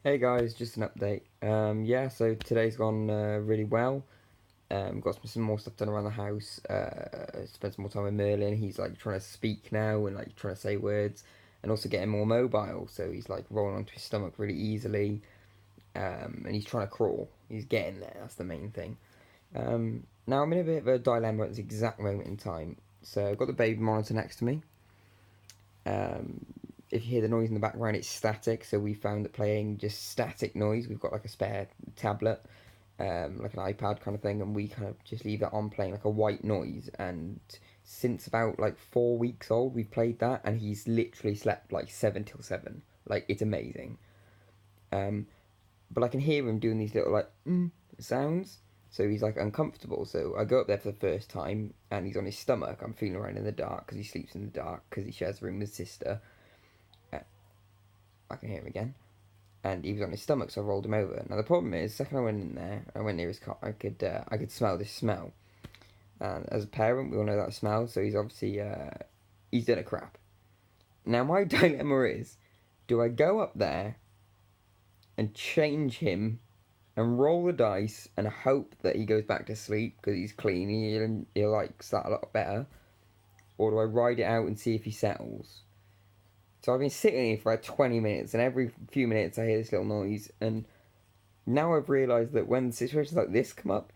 Hey guys, just an update. So today's gone really well. Got some more stuff done around the house. Spent some more time with Merlin. He's like trying to speak now and like trying to say words, and also getting more mobile. So he's like rolling onto his stomach really easily, and he's trying to crawl. He's getting there. That's the main thing. Now I'm in a bit of a dilemma at this exact moment in time. So I've got the baby monitor next to me. Um, if you hear the noise in the background, it's static. So we found that playing just static noise, we've got like a spare tablet, like an iPad kind of thing, and we kind of just leave that on playing like a white noise. And since about like 4 weeks old, we've played that, and he's literally slept like 7 till 7. Like it's amazing. Um, but I can hear him doing these little like sounds. So he's like uncomfortable. So I go up there for the first time, and he's on his stomach. I'm feeling around in the dark because he sleeps in the dark because he shares a room with his sister. Uh, I can hear him again, and he was on his stomach, so I rolled him over. Now the problem is, the second I went in there, I went near his cot. I could smell this smell, and as a parent, we all know that smell. So he's obviously he's done a crap. Now my dilemma is, do I go up there and change him and roll the dice and hope that he goes back to sleep because he's clean, he'll like start a lot better, or do I ride it out and see if he settles? So I've been sitting here for like 20 minutes, and every few minutes I hear this little noise, and now I've realised that when situations like this come up,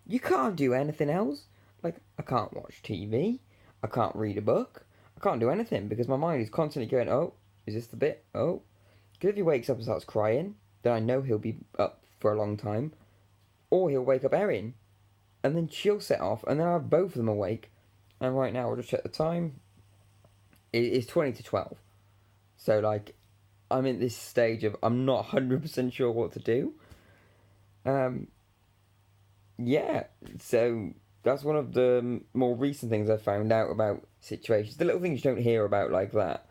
you can't do anything else. Like, I can't watch TV, I can't read a book, I can't do anything because my mind is constantly going, oh, is this the bit? Oh. Because if he wakes up and starts crying, then I know he'll be up for a long time, or he'll wake up Erin, and then she'll set off, and then I have both of them awake. And right now, I'll just check the time. It's 20 to 12. So, like, I'm in this stage of I'm not 100% sure what to do. Um, yeah, so that's one of the more recent things I've found out about situations. The little things you don't hear about like that.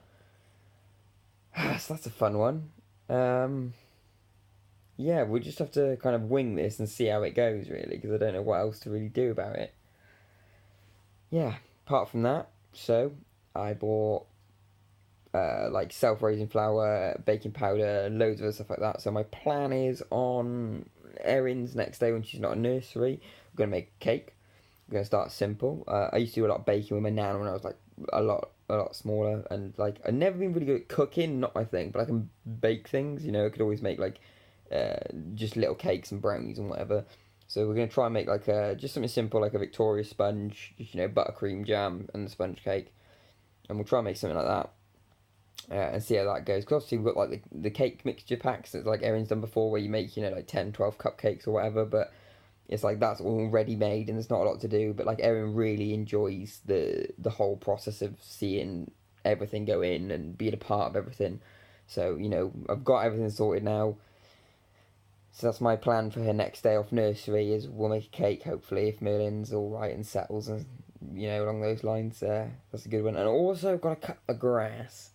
So that's a fun one. Um, yeah, we'll just have to kind of wing this and see how it goes, really, because I don't know what else to really do about it. Yeah, apart from that, so I bought like self-raising flour, baking powder, loads of other stuff like that. So my plan is on Erin's next day when she's not in nursery, I'm gonna make a cake. I'm gonna start simple. I used to do a lot of baking with my nan when I was like a lot smaller, and like I've never been really good at cooking, not my thing, but I can bake things. I could always make like uh, just little cakes and brownies and whatever. So we're gonna try and make like just something simple like a Victoria sponge, just buttercream jam and the sponge cake, and we'll try and make something like that and see how that goes. Because obviously we've got like the cake mixture packs that's like Erin's done before, where you make like 10, 12 cupcakes or whatever. But it's like that's all ready made, and there's not a lot to do. But like Erin really enjoys the whole process of seeing everything go in and being a part of everything. So I've got everything sorted now. So that's my plan for her next day off nursery. Is we'll make a cake hopefully if Merlin's all right and settles and along those lines. That's a good one. And also got to cut the grass.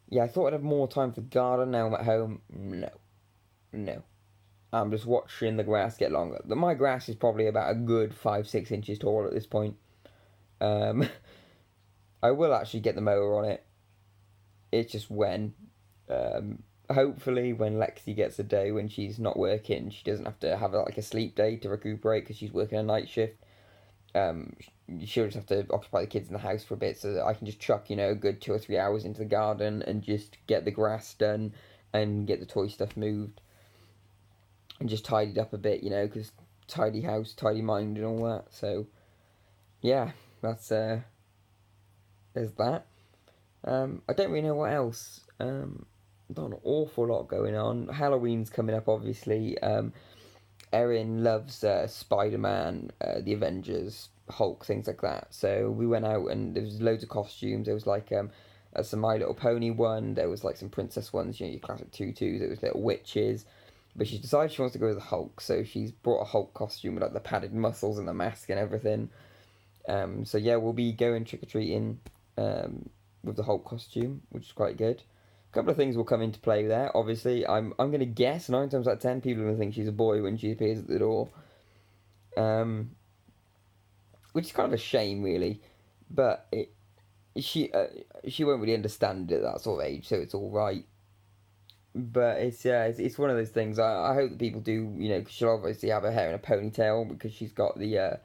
Yeah, I thought I'd have more time for the garden. Now I'm at home. No, no. I'm just watching the grass get longer. My grass is probably about a good 5-6 inches tall at this point. Um, I will actually get the mower on it. It's just when. Hopefully, when Lexi gets a day when she's not working, she doesn't have to have like a sleep day to recuperate because she's working a night shift. Um, she'll just have to occupy the kids in the house for a bit so that I can just chuck a good 2 or 3 hours into the garden and just get the grass done and get the toy stuff moved and just tidied up a bit, because tidy house, tidy mind, and all that. So yeah, that's there's that. I don't really know what else. Not an awful lot going on. Halloween's coming up, obviously. Erin loves Spider Man, the Avengers, Hulk, things like that. So we went out and there was loads of costumes. There was like some My Little Pony one. There was like some princess ones, your classic tutus. There was little witches. But she's decided she wants to go as a Hulk, so she's brought a Hulk costume with like the padded muscles and the mask and everything. So yeah, we'll be going trick or treating with the Hulk costume, which is quite good. A couple of things will come into play there. Obviously, I'm gonna guess 9 times out of 10 people are gonna think she's a boy when she appears at the door, um, which is kind of a shame, really. But she won't really understand it at that sort of age, so it's all right. But it's one of those things. I hope that people do, because she'll obviously have her hair in a ponytail because she's got the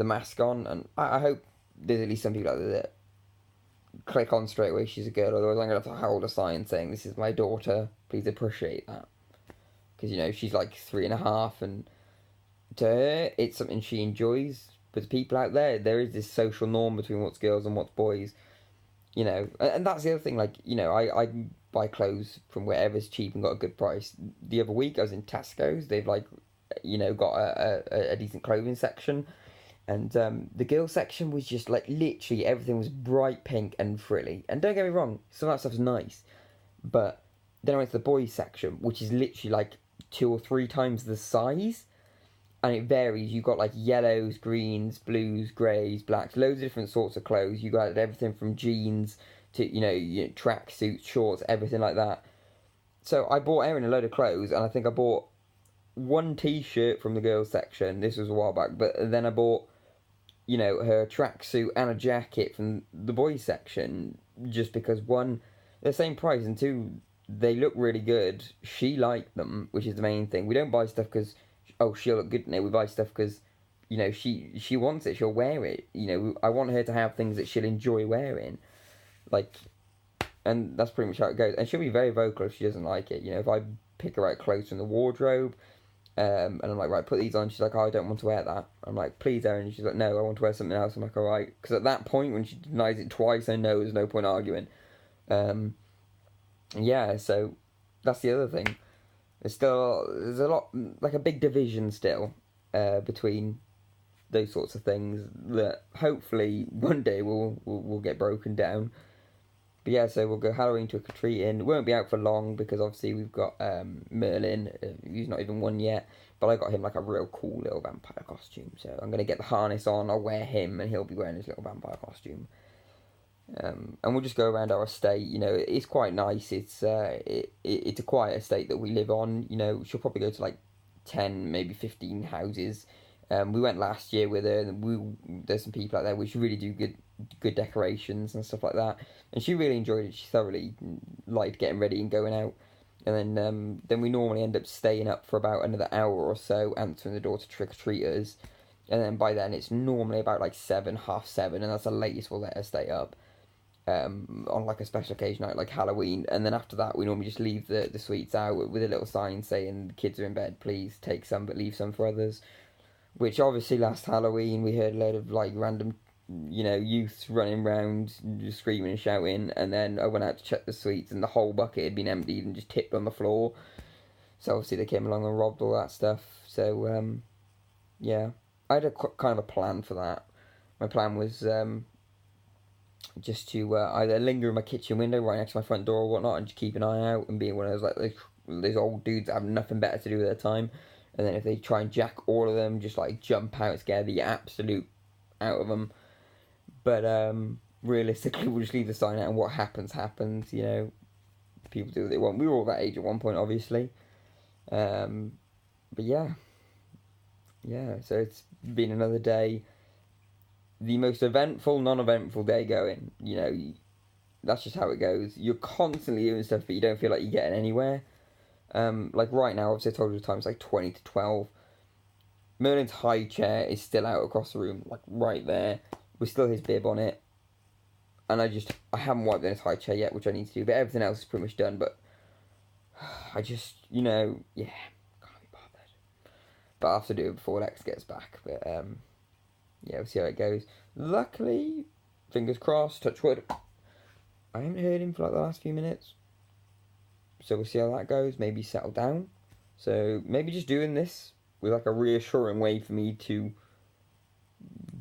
mask on, and I hope there's at least some people out there that click on straight away she's a girl. Otherwise, I'm gonna have to hold a sign saying this is my daughter. Please appreciate that, because she's like 3.5, and to her it's something she enjoys. But to people out there, there is this social norm between what's girls and what's boys. And that's the other thing. Like, I buy clothes from wherever's cheap and got a good price. The other week I was in Tesco's. They've like, got a decent clothing section, and the girl section was just like literally everything was bright pink and frilly. And don't get me wrong, some of that stuff's nice, but then I went to the boys section, which is literally like 2 or 3 times the size, and it varies. You got like yellows, greens, blues, greys, blacks, loads of different sorts of clothes. You got everything from jeans to track suits, shorts, everything like that. So I bought Erin a load of clothes, and I think I bought one t-shirt from the girls section. This was a while back, but then I bought her tracksuit and a jacket from the boys section, just because one, they're the same price, and two, they look really good. She liked them, which is the main thing. We don't buy stuff because she'll look good in it. We buy stuff because she wants it, she'll wear it. I want her to have things that she'll enjoy wearing, like, and that's pretty much how it goes. And she'll be very vocal if she doesn't like it. If I pick her out clothes from the wardrobe, and I'm like, right, put these on. She's like, I don't want to wear that. I'm like, please, Erin. She's like, no, I want to wear something else. I'm like, all right. Because at that point, when she denies it twice, I know there's no point arguing. Yeah, so that's the other thing. There's a lot, like a big division still, between those sorts of things that hopefully one day will get broken down. But yeah, so we'll go Halloween trick or treating. It won't be out for long because obviously we've got Merlin. He's not even one yet, but I got him like a real cool little vampire costume. So I'm gonna get the harness on. I'll wear him, and he'll be wearing his little vampire costume. And we'll just go around our estate. It's quite nice. It's a quiet estate that we live on. She'll probably go to like 10, maybe 15 houses. We went last year with her, and there's some people out there which really do good decorations and stuff like that, and she really enjoyed it. She thoroughly liked getting ready and going out, and then we normally end up staying up for about another hour or so, answering the door to trick-or-treaters, and then by then it's normally about like 7, half 7, and that's the latest we'll let her stay up, on like a special occasion like Halloween. And then after that we normally just leave the sweets out with a little sign saying the kids are in bed, please take some but leave some for others. Which obviously last Halloween we heard a load of like random, youths running around just screaming and shouting, and then I went out to check the sweets and the whole bucket had been emptied and just tipped on the floor. So obviously they came along and robbed all that stuff. So yeah, I had kind of a plan for that. My plan was just to either linger in my kitchen window right next to my front door or whatnot, and just keep an eye out and be one of those like those old dudes that have nothing better to do with their time. And then if they try and jack all of them, just like jump out, scare the absolute out of them. But realistically, we'll just leave the sign out, and what happens. People do what they want. We were all that age at one point, obviously. But yeah. So it's been another day. The most eventful, non-eventful day going. That's just how it goes. You're constantly doing stuff, but you don't feel like you're getting anywhere. Like right now, obviously I told you the time, it's like 20 to 12. Merlin's high chair is still out across the room, like right there. With still his bib on it. And I haven't wiped in his high chair yet, which I need to do. But everything else is pretty much done. But I just, can't be bothered. But I'll have to do it before Lex gets back. But yeah, we'll see how it goes. Luckily, fingers crossed, touch wood, I haven't heard him for like the last few minutes. So we'll see how that goes. Maybe settle down. So maybe just doing this was like a reassuring way for me to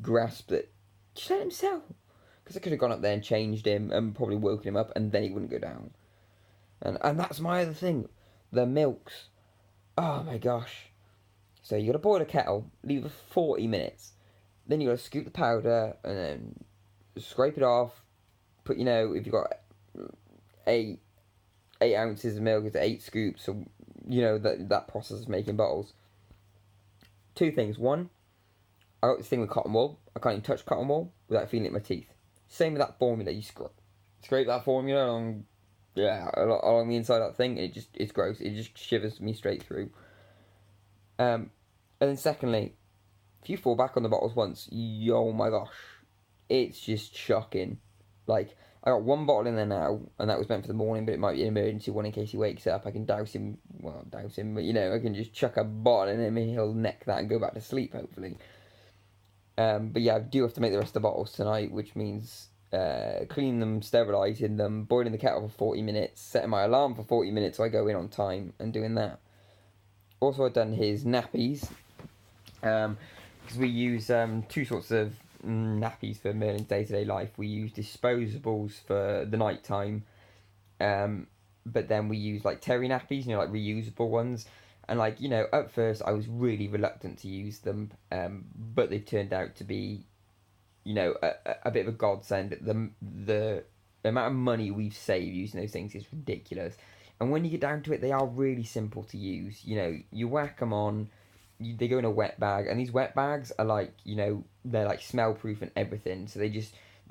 grasp that just let him settle. Because I could have gone up there and changed him and probably woken him up, and then he wouldn't go down. And that's my other thing. The milks. Oh my gosh. So you got to boil a kettle, leave it for 40 minutes. Then you got to scoop the powder and then scrape it off. Put, if you've got 8 ounces of milk, it's 8 scoops. So, that process of making bottles. 2 things. One, I got this thing with cotton wool. I can't even touch cotton wool without feeling it in my teeth. Same with that formula. You scrape that formula along yeah, along the inside of that thing, and it's gross. It just shivers me straight through. And then secondly, if you fall back on the bottles once, oh my gosh, it's just shocking. Like, I got one bottle in there now, and that was meant for the morning, but it might be an emergency one in case he wakes up. I can douse him, well, not douse him, but I can just chuck a bottle in him and he'll neck that and go back to sleep, hopefully. But yeah, I do have to make the rest of the bottles tonight, which means cleaning them, sterilising them, boiling the kettle for 40 minutes, setting my alarm for 40 minutes so I go in on time, and doing that. Also, I've done his nappies, because we use two sorts of nappies for Merlin's day-to-day life. We use disposables for the night time, but then we use like terry nappies, like reusable ones. And at first I was really reluctant to use them, but they've turned out to be, a bit of a godsend. The amount of money we've saved using those things is ridiculous. And when you get down to it, they are really simple to use. You whack them on, they go in a wet bag, and these wet bags are like, they're like smell proof and everything. So they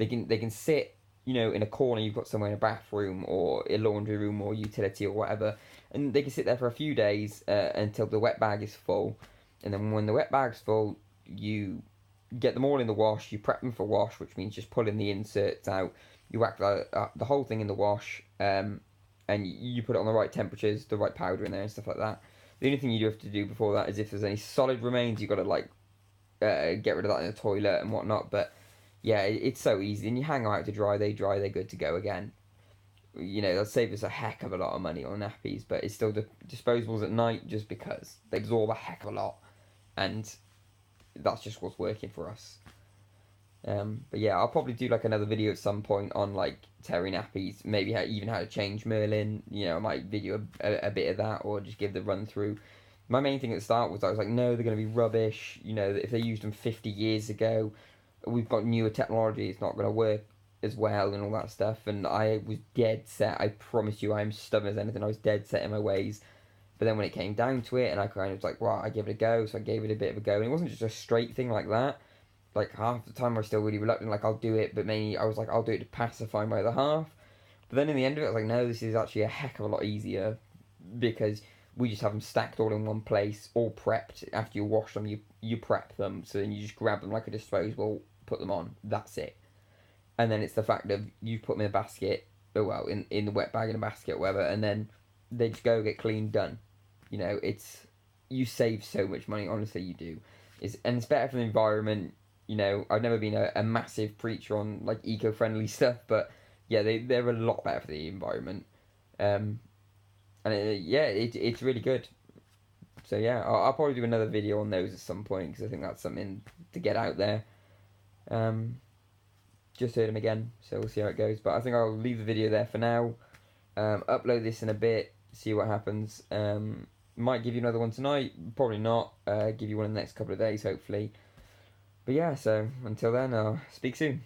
can sit, in a corner. You've got somewhere in a bathroom or a laundry room or utility or whatever, and they can sit there for a few days until the wet bag is full. And then when the wet bag's full, you get them all in the wash. You prep them for wash, which means just pulling the inserts out. You whack the whole thing in the wash, and you put it on the right temperatures, the right powder in there and stuff like that. The only thing you do have to do before that is if there's any solid remains, you've got to get rid of that in the toilet and whatnot. But yeah, it's so easy. And you hang them out to dry, they're good to go again. They'll save us a heck of a lot of money on nappies, but it's still disposables at night just because they absorb a heck of a lot. And that's just what's working for us. But yeah, I'll probably do another video at some point on terry nappies, maybe how to change Merlin. I might video a bit of that, or just give the run through. My main thing at the start was I was like, no, they're going to be rubbish. If they used them 50 years ago, we've got newer technology, it's not going to work as well and all that stuff. And I was dead set. I promise you, I am stubborn as anything. I was dead set in my ways. But then when it came down to it, and I kind of was like, well, I give it a go. So I gave it a bit of a go, and it wasn't just a straight thing like that. Half the time I was still really reluctant, I'll do it, but mainly I was like, I'll do it to pacify my other half. But then in the end of it, I was like, no, this is actually a heck of a lot easier, because we just have them stacked all in one place, all prepped. After you wash them, you prep them, so then you just grab them like a disposable, put them on, that's it. And then it's the fact of you put them in a basket, in the wet bag in a basket or whatever, and then they just go get clean, done. You save so much money, honestly you do. And it's better for the environment. I've never been a massive preacher on eco-friendly stuff, but yeah, they're a lot better for the environment. And it's really good. So yeah, I'll probably do another video on those at some point, because I think that's something to get out there. Just heard him again, so we'll see how it goes. But I think I'll leave the video there for now. Upload this in a bit, see what happens. Might give you another one tonight, probably not. Give you one in the next couple of days, hopefully. But yeah, so until then, I'll speak soon.